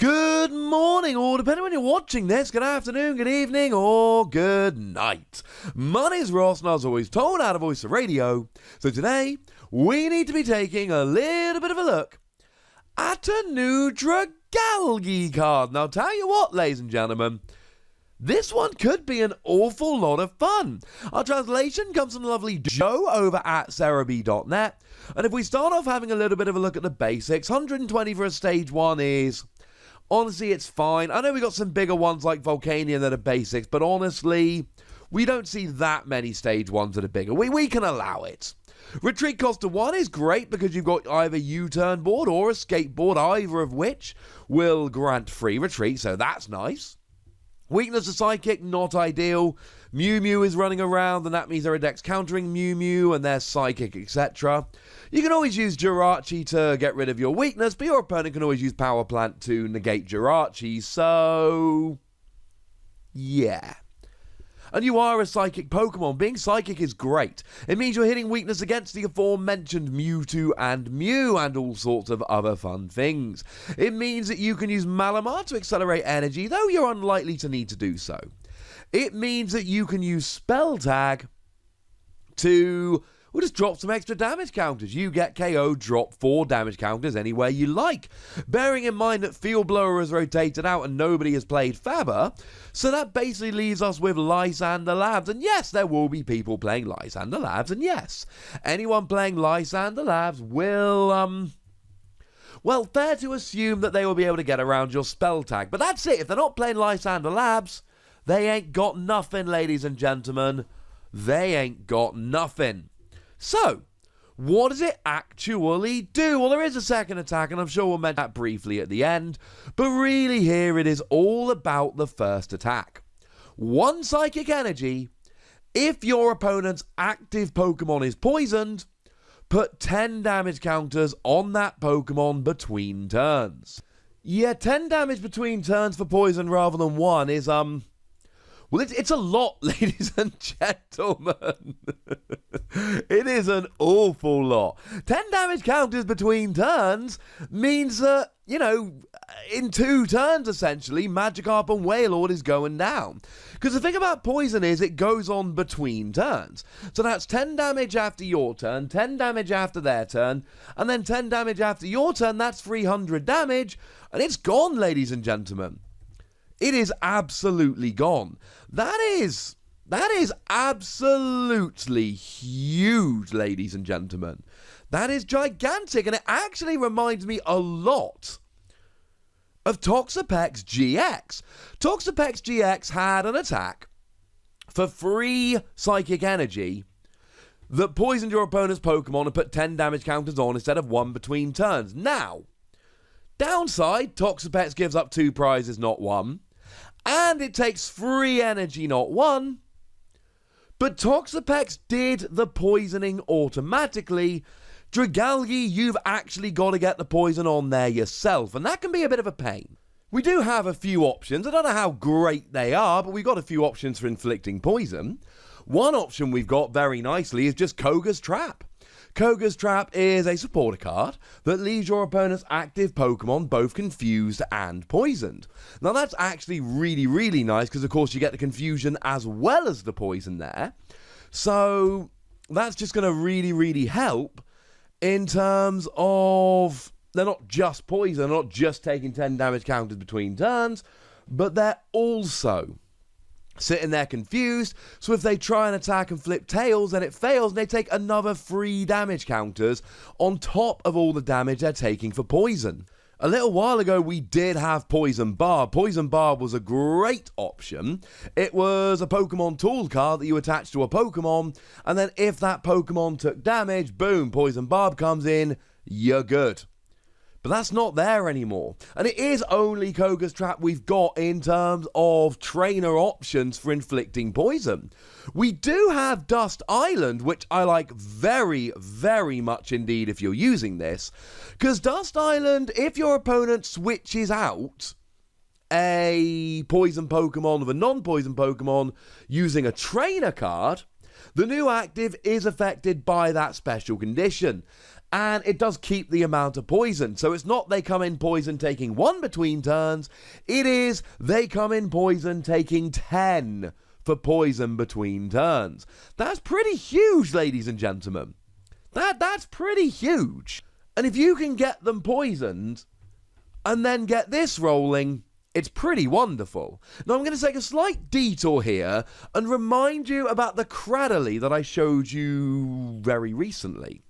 Good morning, or depending on when you're watching this, good afternoon, good evening, or good night. My name's Ross, and as always told out of Voice of Radio. So today, we need to be taking a little bit of a look at a new Dragalgae card. Now, tell you what, ladies and gentlemen, this one could be an awful lot of fun. Our translation comes from the lovely Joe over at Cerebi.net. And if we start off having a little bit of a look at the basics, 120 for a stage 1 is... honestly, it's fine. I know we got some bigger ones like Volcanion that are basics, but honestly, we don't see that many stage 1s that are bigger. We can allow it. Retreat cost of 1 is great because you've got either U-turn board or escape board, either of which will grant free retreat, so that's nice. Weakness of Psychic, not ideal. Mew Mew is running around, and that means there are decks countering Mew Mew, and they're Psychic, etc. You can always use Jirachi to get rid of your weakness, but your opponent can always use Power Plant to negate Jirachi, so... yeah. And you are a Psychic Pokemon. Being Psychic is great. It means you're hitting weakness against the aforementioned Mewtwo and Mew and all sorts of other fun things. It means that you can use Malamar to accelerate energy, though you're unlikely to need to do so. It means that you can use Spell Tag to... we'll just drop some extra damage counters. You get KO, drop 4 damage counters anywhere you like. Bearing in mind that Field Blower has rotated out and nobody has played Faber, so that basically leaves us with Lysander Labs. And yes, there will be people playing Lysander Labs, and yes, anyone playing Lysander Labs will, well, fair to assume that they will be able to get around your spell tag. But that's it. If they're not playing Lysander Labs, they ain't got nothing, ladies and gentlemen. They ain't got nothing. So, what does it actually do? Well, there is a second attack, and I'm sure we'll mention that briefly at the end, but really here it is all about the first attack. 1 Psychic Energy. If your opponent's active Pokemon is poisoned, put 10 damage counters on that Pokemon between turns. Yeah, 10 damage between turns for poison rather than 1 is, well, it's a lot, ladies and gentlemen. It is an awful lot. 10 damage counters between turns means that, you know, in 2 turns, essentially, Magikarp and Wailord is going down. Because the thing about poison is it goes on between turns. So that's 10 damage after your turn, 10 damage after their turn, and then 10 damage after your turn. That's 300 damage, and it's gone, ladies and gentlemen. It is absolutely gone. That is absolutely huge, ladies and gentlemen. That is gigantic, and it actually reminds me a lot of Toxapex GX. Toxapex GX had an attack for 3 Psychic Energy that poisoned your opponent's Pokemon and put 10 damage counters on instead of 1 between turns. Now, downside, Toxapex gives up 2 prizes, not 1. And it takes 3 energy, not 1. But Toxapex did the poisoning automatically. Dragalgae, you've actually got to get the poison on there yourself, and that can be a bit of a pain. We do have a few options. I don't know how great they are, but we've got a few options for inflicting poison. One option we've got very nicely is just Koga's Trap. Koga's Trap is a supporter card that leaves your opponent's active Pokemon both confused and poisoned. Now that's actually really, really nice because of course you get the confusion as well as the poison there. So that's just going to really, really help in terms of they're not just poison, they're not just taking 10 damage counters between turns, but they're also sitting there confused, so if they try and attack and flip tails, then it fails, and they take another 3 damage counters on top of all the damage they're taking for poison. A little while ago, we did have Poison Barb. Poison Barb was a great option. It was a Pokemon tool card that you attach to a Pokemon, and then if that Pokemon took damage, boom, Poison Barb comes in, you're good. But that's not there anymore. And it is only Koga's Trap we've got in terms of trainer options for inflicting poison. We do have Dust Island, which I like very, very much indeed if you're using this. Because Dust Island, if your opponent switches out a poison Pokemon with a non-poison Pokemon using a trainer card, the new active is affected by that special condition. and it does keep the amount of poison. So it's not they come in poison taking 1 between turns, it is they come in poison taking 10 for poison between turns. That's pretty huge, ladies and gentlemen. That's pretty huge. And if you can get them poisoned and then get this rolling, it's pretty wonderful. Now I'm going to take a slight detour here and remind you about the Dragalgae that I showed you very recently.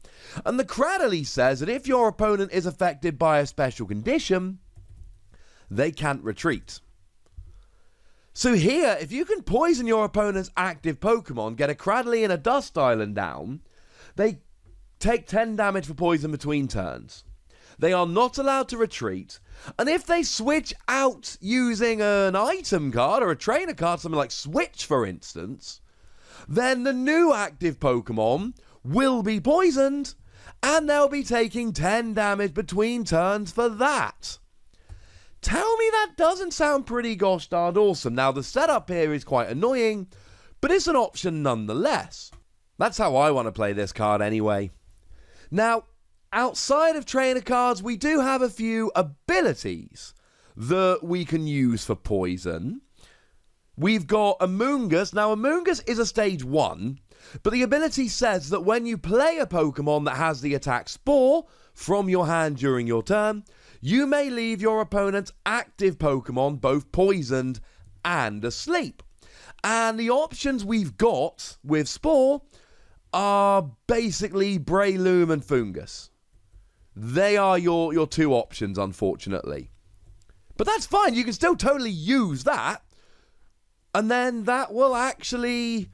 And the Dragalgae says that if your opponent is affected by a special condition, they can't retreat. So here, if you can poison your opponent's active Pokemon, get a Dragalgae and a Dust Island down, they take 10 damage for poison between turns. They are not allowed to retreat, and if they switch out using an item card or a trainer card, something like Switch for instance, then the new active Pokemon will be poisoned, and they'll be taking 10 damage between turns for that. Tell me that doesn't sound pretty gosh darned awesome. Now the setup here is quite annoying, but it's an option nonetheless. That's how I want to play this card anyway. Now, outside of trainer cards, we do have a few abilities that we can use for poison. We've got Amoonguss. Now, Amoonguss is a stage 1, but the ability says that when you play a Pokemon that has the attack Spore from your hand during your turn, you may leave your opponent's active Pokemon both poisoned and asleep. And the options we've got with Spore are basically Breloom and Fungus. They are your 2 options, unfortunately. But that's fine, you can still totally use that. And then that will actually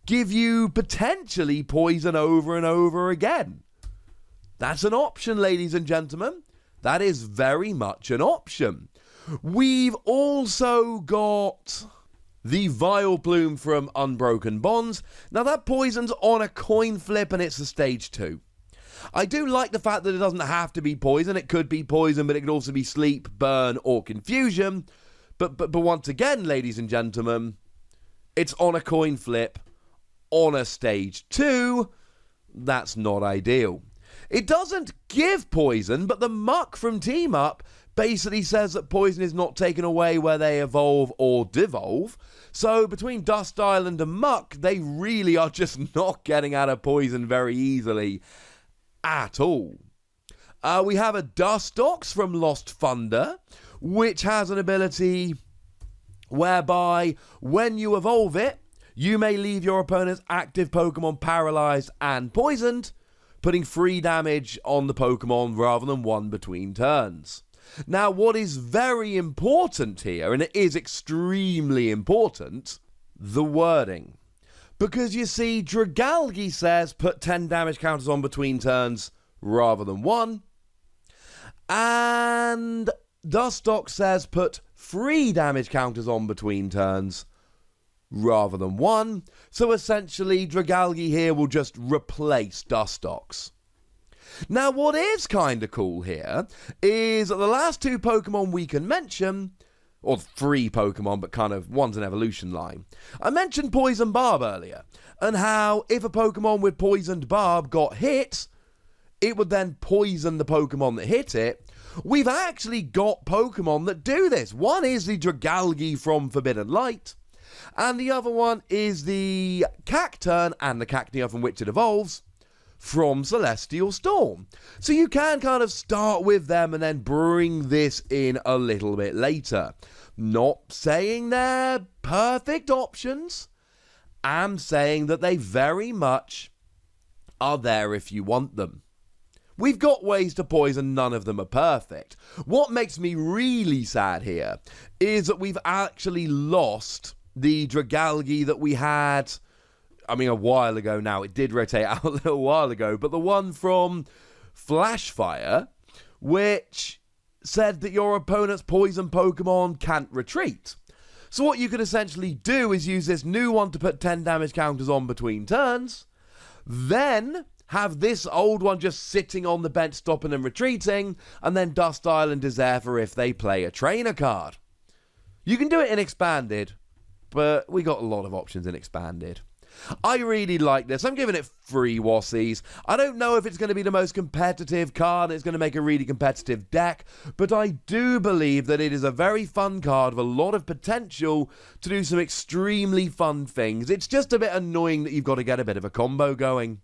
give you potentially poison over and over again. That's an option, ladies and gentlemen. That is very much an option. We've also got the Vileplume from Unbroken Bonds. Now that poison's on a coin flip and it's a stage 2. I do like the fact that it doesn't have to be poison. It could be poison, but it could also be sleep, burn, or confusion. But once again, ladies and gentlemen, it's on a coin flip on a stage 2. That's not ideal. It doesn't give poison, but the Muck from Team Up basically says that poison is not taken away where they evolve or devolve. So between Dust Island and Muck, they really are just not getting out of poison very easily at all. We have a Dustox from Lost Thunder, which has an ability whereby when you evolve it, you may leave your opponent's active Pokemon paralyzed and poisoned, putting 3 damage on the Pokemon rather than 1 between turns. Now, what is very important here, and it is extremely important, the wording. Because you see, Dragalgae says put 10 damage counters on between turns rather than 1. And Dustox says put 3 damage counters on between turns rather than 1. So essentially, Dragalgae here will just replace Dustox. Now, what is kind of cool here is that the last 2 Pokemon we can mention, or 3 Pokemon, but kind of one's an evolution line. I mentioned Poison Barb earlier, and how if a Pokemon with Poisoned Barb got hit, it would then poison the Pokemon that hit it. We've actually got Pokemon that do this. One is the Dragalgae from Forbidden Light, and the other one is the Cacturne and the Cacnea from which it evolves from Celestial Storm. So you can kind of start with them and then bring this in a little bit later. Not saying they're perfect options. I'm saying that they very much are there if you want them. We've got ways to poison, none of them are perfect. What makes me really sad here is that we've actually lost the Dragalgae that we had, I mean, a while ago now. It did rotate out a little while ago, but the one from Flashfire, which said that your opponent's poison Pokemon can't retreat. So what you could essentially do is use this new one to put 10 damage counters on between turns, then have this old one just sitting on the bench stopping and retreating, and then Dust Island is there for if they play a trainer card. You can do it in Expanded, but we got a lot of options in Expanded. I really like this. I'm giving it 3 Wassies. I don't know if it's going to be the most competitive card, it's going to make a really competitive deck, but I do believe that it is a very fun card with a lot of potential to do some extremely fun things. It's just a bit annoying that you've got to get a bit of a combo going.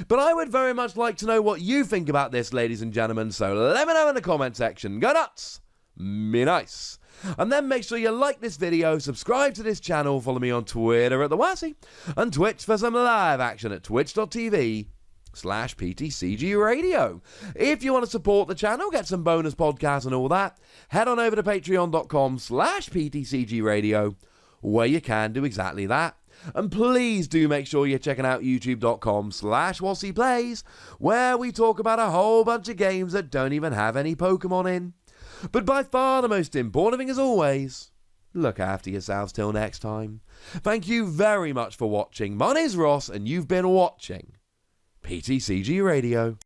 But I would very much like to know what you think about this, ladies and gentlemen, so let me know in the comment section. Go nuts! Me nice! And then make sure you like this video, subscribe to this channel, follow me on Twitter at The Wassy, and Twitch for some live action at twitch.tv/PTCGRadio. If you want to support the channel, get some bonus podcasts and all that, head on over to patreon.com/PTCGRadio, where you can do exactly that. And please do make sure you're checking out youtube.com/WassyPlays, where we talk about a whole bunch of games that don't even have any Pokemon in. But by far the most important thing, as always, look after yourselves till next time. Thank you very much for watching. My name's Ross, and you've been watching PTCG Radio.